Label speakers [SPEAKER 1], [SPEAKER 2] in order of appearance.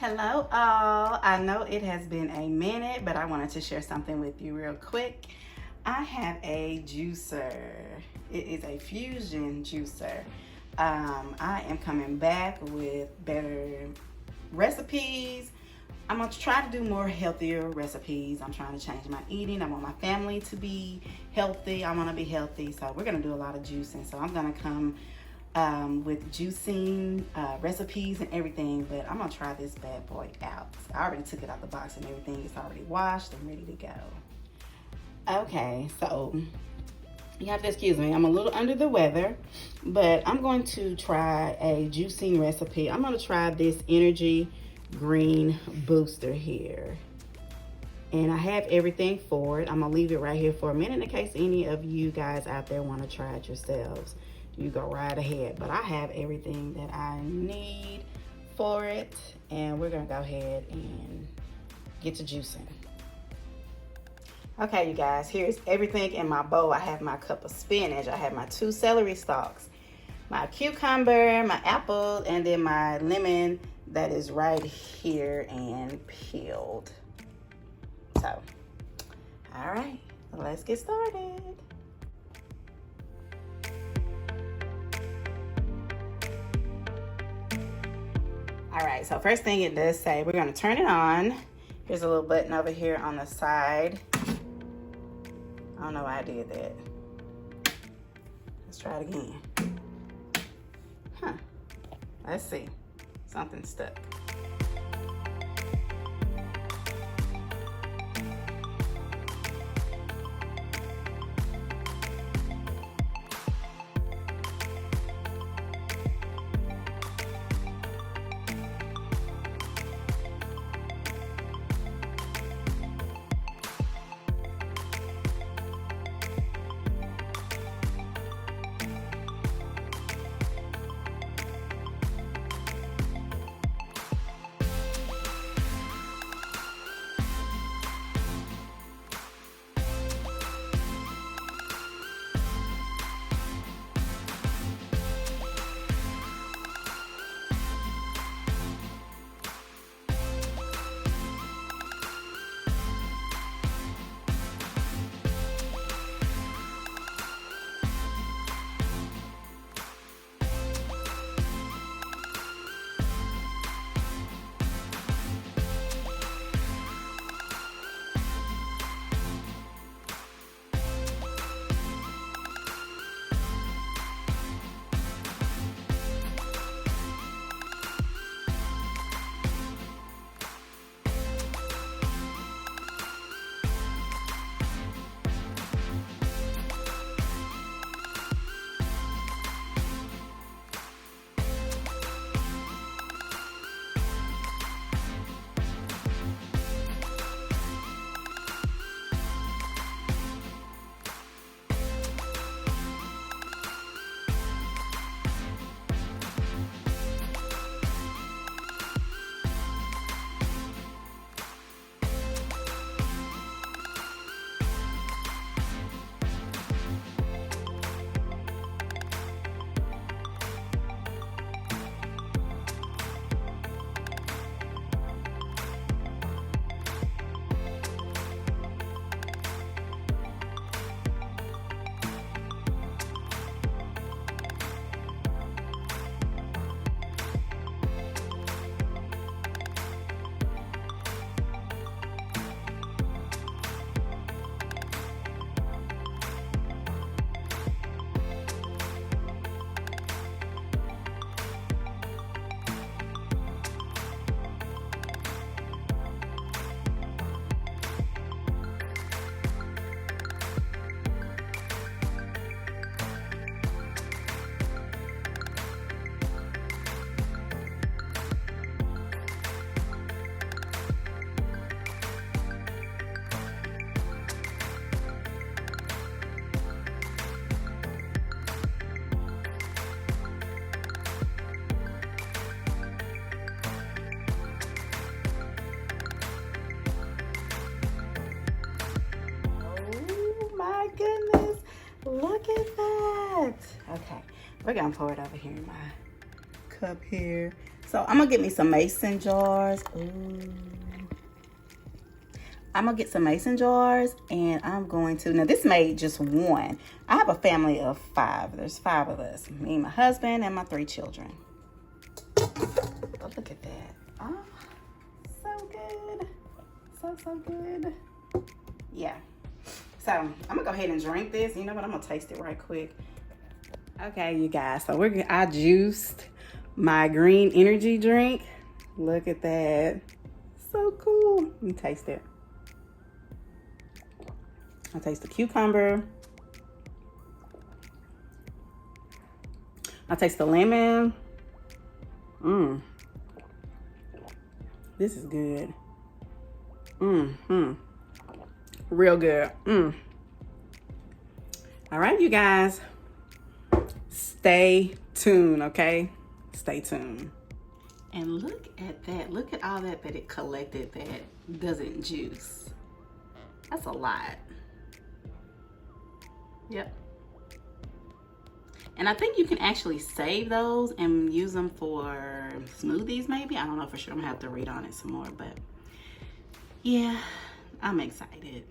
[SPEAKER 1] Hello all. I know it has been a minute, but I wanted to share something with you real quick. I have a juicer. It is a fusion juicer. I am coming back with better recipes. I'm gonna try to do more healthier recipes. I'm trying to change my eating. I want my family to be healthy. I want to be healthy, so we're gonna do a lot of juicing. So I'm gonna come with juicing recipes and everything, but I'm gonna try this bad boy out. I already took it out the box and everything. It's already washed and ready to go. Okay, so you have to excuse me. I'm a little under the weather, but I'm going to try a juicing recipe. I'm gonna try this energy green booster here. And I have everything for it. I'm gonna leave it right here for a minute in case any of you guys out there wanna try it yourselves. You go right ahead, but I have everything that I need for it, and we're gonna go ahead and get to juicing. Okay, you guys, here's everything in my bowl. I have my cup of spinach, I have my 2 celery stalks, my cucumber, my apple, and then my lemon that is right here and peeled. So, all right, let's get started. All right, so first thing it does say, we're gonna turn it on. Here's a little button over here on the side. I don't know why I did that. Let's try it again. Let's see, something stuck. Goodness, look at that. Okay, we're gonna pour it over here in my cup here. So I'm gonna get me some mason jars. Ooh. I'm gonna get some mason jars, and I'm going to, now this made just one. I have a family of 5. There's 5 of us, me, my husband, and my 3 children. But look at that. Oh, so good. So good. Yeah. So I'm gonna go ahead and drink this. You know what? I'm gonna taste it right quick. Okay, you guys. So I juiced my green energy drink. Look at that. So cool. Let me taste it. I taste the cucumber. I taste the lemon. This is good. Real good. All right, you guys. Stay tuned, okay? Stay tuned. And look at that. Look at all that it collected that doesn't juice. That's a lot. Yep. And I think you can actually save those and use them for smoothies maybe. I don't know for sure. I'm gonna have to read on it some more, but yeah, I'm excited.